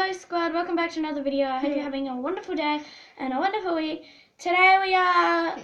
Hello squad, welcome back to another video. I hope you're having a wonderful day and a wonderful week. Today we are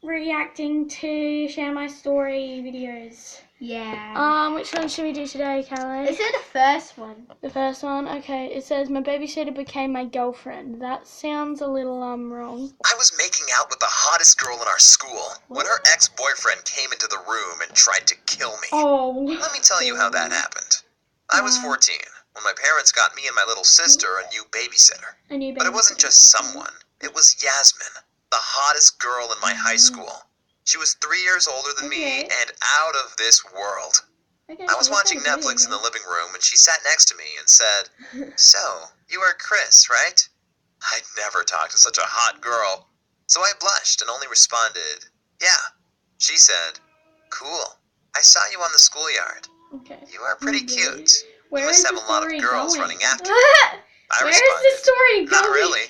reacting to Share My Story videos. Yeah. Which one should we do today, Callie? Let's do the first one. The first one? Okay, it says, my babysitter became my girlfriend. That sounds a little, wrong. I was making out with the hottest girl in our school when her ex-boyfriend came into the room and tried to kill me. Oh. Let me tell you how that happened. I was 14 when my parents got me and my little sister a new babysitter. But it wasn't just someone. It was Yasmin, the hottest girl in my high school. She was 3 years older than me and out of this world. I was watching Netflix in the living room and she sat next to me and said, "So, you are Chris, right?" I'd never talked to such a hot girl. So I blushed and only responded, "Yeah." She said, "Cool. I saw you on the schoolyard. Okay. You are pretty cute. Where You must is have the a lot of story girls going? running after you." I Where responded, is the story going? "Not really."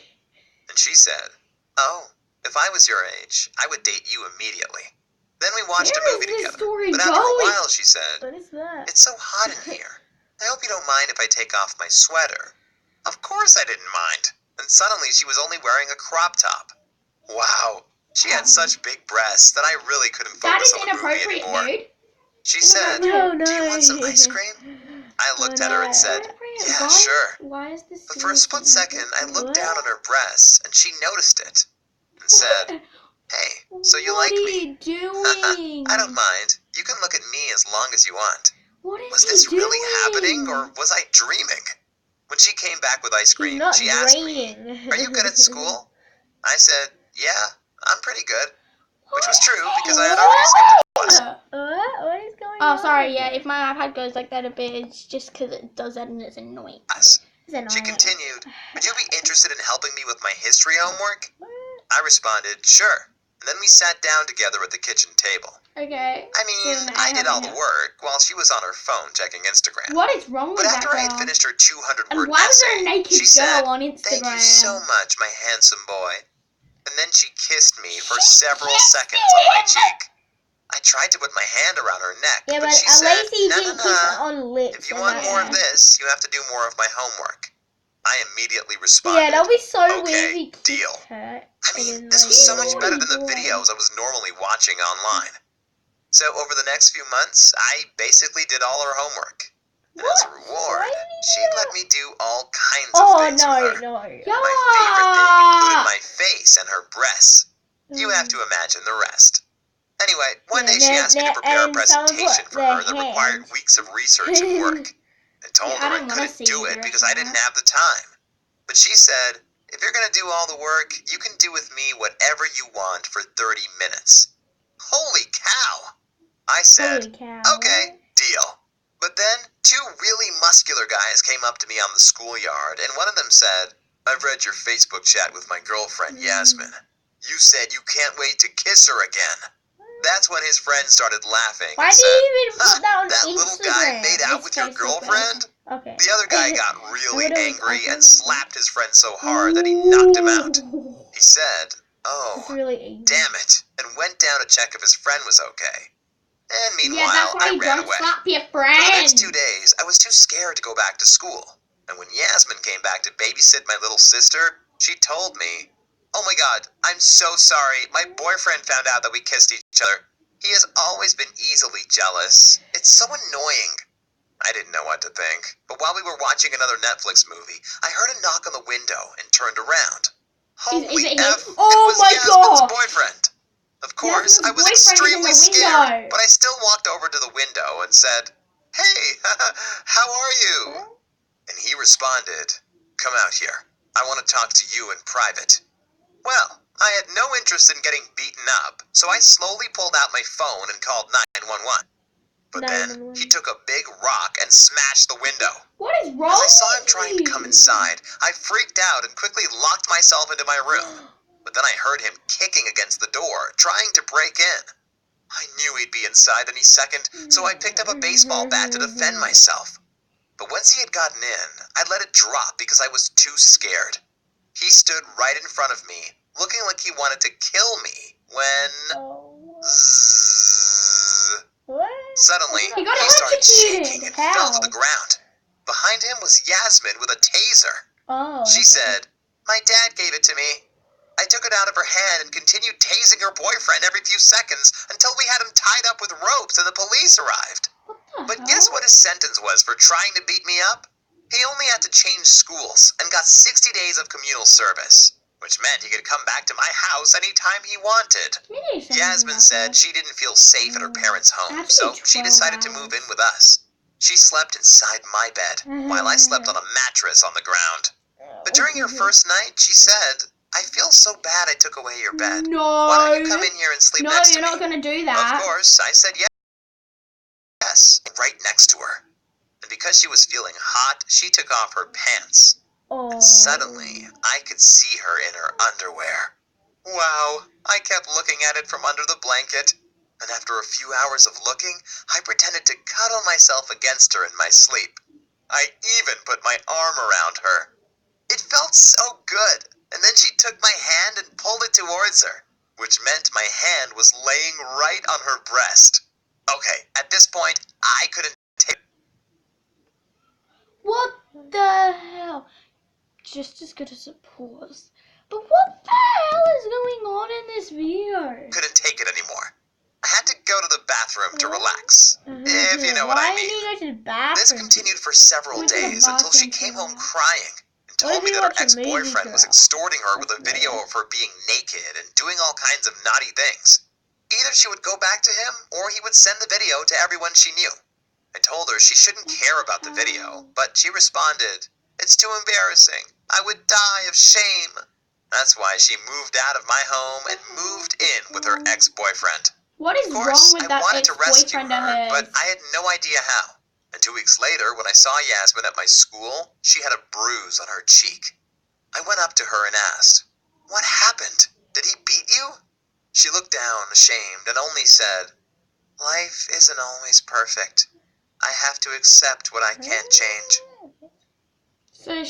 And she said, "Oh, if I was your age, I would date you immediately." Then we watched a movie together. But after a while, she said, What is that? "It's so hot in here. I hope you don't mind if I take off my sweater." Of course I didn't mind. And suddenly she was only wearing a crop top. Wow. She had such big breasts that I really couldn't focus on the movie anymore. Nude. She said, No. "Do you want some ice cream?" I looked at her and said, "Yeah, sure." Why is this? But for a split second, I looked down on her breasts, and she noticed it, and said, "Hey, so you like me?" What are you doing? I don't mind. You can look at me as long as you want. What is Was this really happening, or was I dreaming? When she came back with ice cream, she asked me, "Are you good at school?" I said, "Yeah, I'm pretty good." Which was true, because I had already skipped a class. What is going on? Oh, sorry, yeah, if my iPad goes like that a bit, it's just because it does that and it's annoying. She continued, "Would you be interested in helping me with my history homework?" I responded, "Sure." And then we sat down together at the kitchen table. Okay. I mean, I did all the work while she was on her phone checking Instagram. What is wrong with But that after I had girl? finished her 200-word And why was there a essay, naked she said, girl on Instagram? "Thank you so much, my handsome boy." And then she kissed me for several seconds on my cheek. I tried to put my hand around her neck, Yeah, but but she at said, least he "No, didn't no, kiss no. her on lips. If you want more of this, you have to do more of my homework." I immediately Yeah, responded, that'll be so "Okay, weird if he kissed deal." her. I mean, this was so much better than the videos I was normally watching online. So over the next few months, I basically did all her homework. And as a reward, she'd let me do all kinds of things with her. No. My favorite thing included my face and her breasts. You have to imagine the rest. Anyway, one day she asked me to prepare a presentation for her that required weeks of research and work. I told her I couldn't do it because I didn't have the time. But she said, "If you're going to do all the work, you can do with me whatever you want for 30 minutes. Holy cow! I said, "Okay, deal." But then, two really muscular guys came up to me on the schoolyard, and one of them said, "I've read your Facebook chat with my girlfriend, Yasmin. You said you can't wait to kiss her again." That's when his friend started laughing Why and do said, you even put that on "That Instagram? little guy made out with your girlfriend?" Okay. The other guy got really angry and slapped his friend so hard that he knocked him out. He said, "Oh, damn it," and went down to check if his friend was okay. And meanwhile, I ran away. Slap your For friend. the next 2 days, I was too scared to go back to school. And when Yasmin came back to babysit my little sister, she told me, "Oh my God, I'm so sorry. My boyfriend found out that we kissed each other. He has always been easily jealous. It's so annoying." I didn't know what to think. But while we were watching another Netflix movie, I heard a knock on the window and turned around. Holy it F, him? Oh it was my Yasmin's gosh. boyfriend. Of course, Yasmin's I was boyfriend is in extremely the scared, window. but I still walked over to the window and said, "Hey, how are you?" And he responded, "Come out here. I want to talk to you in private." Well, I had no interest in getting beaten up, so I slowly pulled out my phone and called 911. But then he took a big rock and smashed the window. What is wrong As I saw him with trying you? to come inside, I freaked out and quickly locked myself into my room. But then I heard him kicking against the door, trying to break in. I knew he'd be inside any second, so I picked up a baseball bat to defend myself. But once he had gotten in, I let it drop because I was too scared. He stood right in front of me, looking like he wanted to kill me, when... Zzz. Suddenly, he started shaking and fell to the ground. Behind him was Yasmin with a taser. Oh. She said, "My dad gave it to me. I took it out of her hand and continued tasing her boyfriend every few seconds until we had him tied up with ropes and the police arrived. What the But hell? guess what his sentence was for trying to beat me up? He only had to change schools and got 60 days of communal service, which meant he could come back to my house anytime he wanted." Yasmin said she didn't feel safe at her parents' home, so she decided to move in with us. She slept inside my bed, while I slept on a mattress on the ground. But during her first night, she said, "I feel so bad I took away your bed. No. Why don't you come in here and sleep next to me?" No, you're not going to do that. Of course, I said yes, right next to her. And because she was feeling hot, she took off her pants. Oh. And suddenly, I could see her in her underwear. Wow, I kept looking at it from under the blanket. And after a few hours of looking, I pretended to cuddle myself against her in my sleep. I even put my arm around her. It felt so good. And then she took my hand and pulled it towards her, which meant my hand was laying right on her breast. Okay, at this point, I couldn't take it. What the hell? Just as good as a pause. But what the hell is going on in this video? Couldn't take it anymore. I had to go to the bathroom to relax, if you know what I Why mean. did you go to the bathroom? This continued for several Went to the days until she bathroom came for home that. crying and Why told me did you that her watch a movie, ex-boyfriend was girl? extorting her with a video of her being naked and doing all kinds of naughty things. Either she would go back to him or he would send the video to everyone she knew. I told her she shouldn't care about the video, but she responded, "It's too embarrassing. I would die of shame." That's why she moved out of my home and moved in with her ex-boyfriend. What is Of wrong course, with I that wanted to rescue ex-boyfriend of her, hers? but I had no idea how. And 2 weeks later, when I saw Yasmin at my school, she had a bruise on her cheek. I went up to her and asked, "What happened? Did he beat you?" She looked down, ashamed, and only said, "Life isn't always perfect. I have to accept what I can't change." So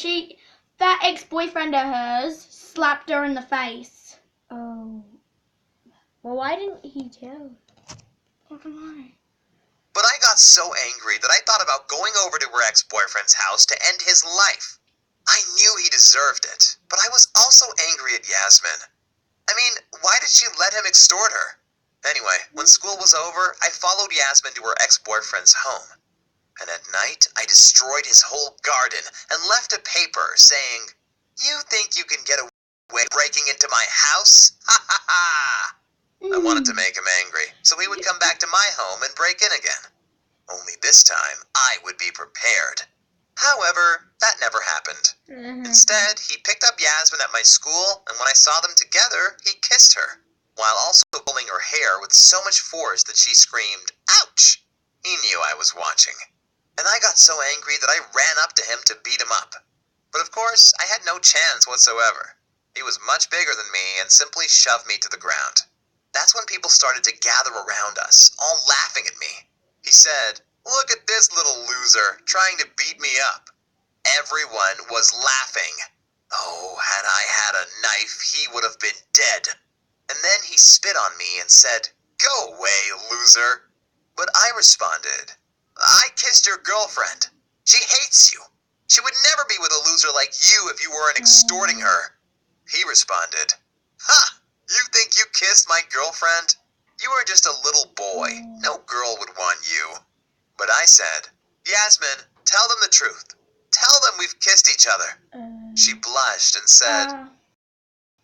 that ex-boyfriend of hers slapped her in the face. Oh. Well, why didn't he tell? I don't know. But I got so angry that I thought about going over to her ex-boyfriend's house to end his life. I knew he deserved it, but I was also angry at Yasmin. I mean, why did she let him extort her? Anyway, when school was over, I followed Yasmin to her ex-boyfriend's home. And at night, I destroyed his whole garden and left a paper saying, "You think you can get away breaking into my house? Ha ha ha!" I wanted to make him angry, so he would come back to my home and break in again. Only this time, I would be prepared. However, that never happened. Instead, he picked up Yasmin at my school, and when I saw them together, he kissed her, while also pulling her hair with so much force that she screamed, "Ouch!" He knew I was watching. And I got so angry that I ran up to him to beat him up. But of course, I had no chance whatsoever. He was much bigger than me and simply shoved me to the ground. That's when people started to gather around us, all laughing at me. He said, "Look at this little loser, trying to beat me up." Everyone was laughing. Oh, had I had a knife, he would have been dead. And then he spit on me and said, "Go away, loser." But I responded, "I kissed your girlfriend. She hates you. She would never be with a loser like you if you weren't extorting her." He responded, "Ha! You think you kissed my girlfriend? You are just a little boy. No girl would want you." But I said, "Yasmin, tell them the truth. Tell them we've kissed each other." She blushed and said,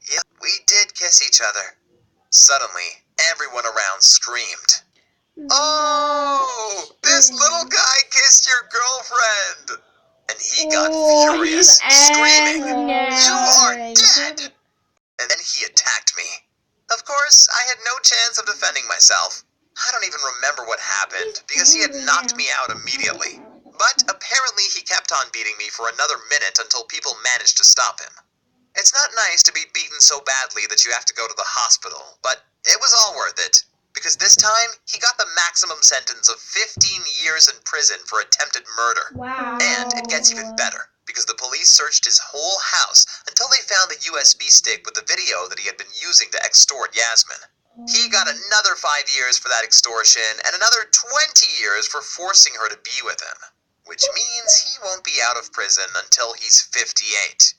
"Yeah, we did kiss each other." Suddenly, everyone around screamed, "Oh, this little guy kissed your girlfriend!" And he got furious, screaming, "You are dead!" And then he attacked me. Of course, I had no chance of defending myself. I don't even remember what happened, because he had knocked me out immediately. But apparently he kept on beating me for another minute until people managed to stop him. It's not nice to be beaten so badly that you have to go to the hospital, but it was all worth it. Because this time, he got the maximum sentence of 15 years in prison for attempted murder. Wow. And it gets even better, because the police searched his whole house until they found the USB stick with the video that he had been using to extort Yasmin. He got another 5 years for that extortion and another 20 years for forcing her to be with him. which means he won't be out of prison until he's 58.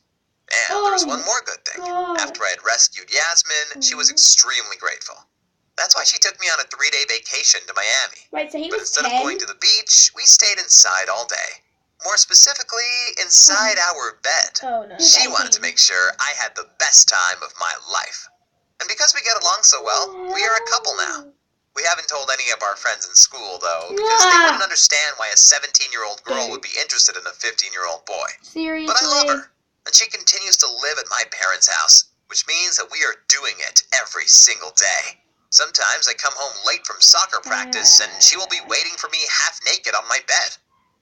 And there was one more good thing. After I had rescued Yasmin, she was extremely grateful. That's why she took me on a 3-day vacation to Miami. Wait, so he But was instead 10? of going to the beach, we stayed inside all day. More specifically, inside our bed. Oh no. She wanted to make sure I had the best time of my life. And because we get along so well, we are a couple now. We haven't told any of our friends in school, though, because they wouldn't understand why a 17-year-old girl would be interested in a 15-year-old boy. Seriously? But I love her, and she continues to live at my parents' house, which means that we are doing it every single day. Sometimes I come home late from soccer practice, and she will be waiting for me half naked on my bed.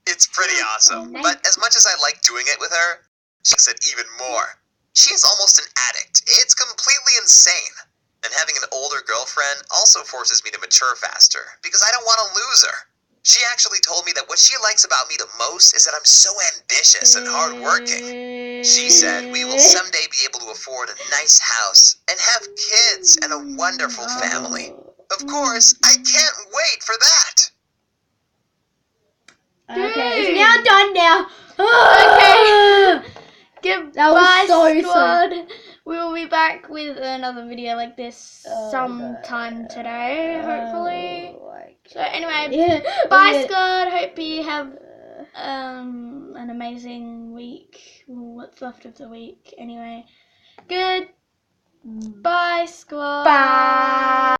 It's pretty awesome, but as much as I like doing it with her, she likes it even more. She is almost an addict. It's completely insane. And having an older girlfriend also forces me to mature faster, because I don't want to lose her. She actually told me that what she likes about me the most is that I'm so ambitious and hardworking. She said we will someday be able to afford a nice house and have kids and a wonderful family. Of course, I can't wait for that. Okay, it's now done now. Okay. Goodbye, That was so squad. We will be back with another video like this sometime today, hopefully. So anyway, bye squad. Hope you have an amazing week. What's left of the week anyway. Good. Bye squad. Bye.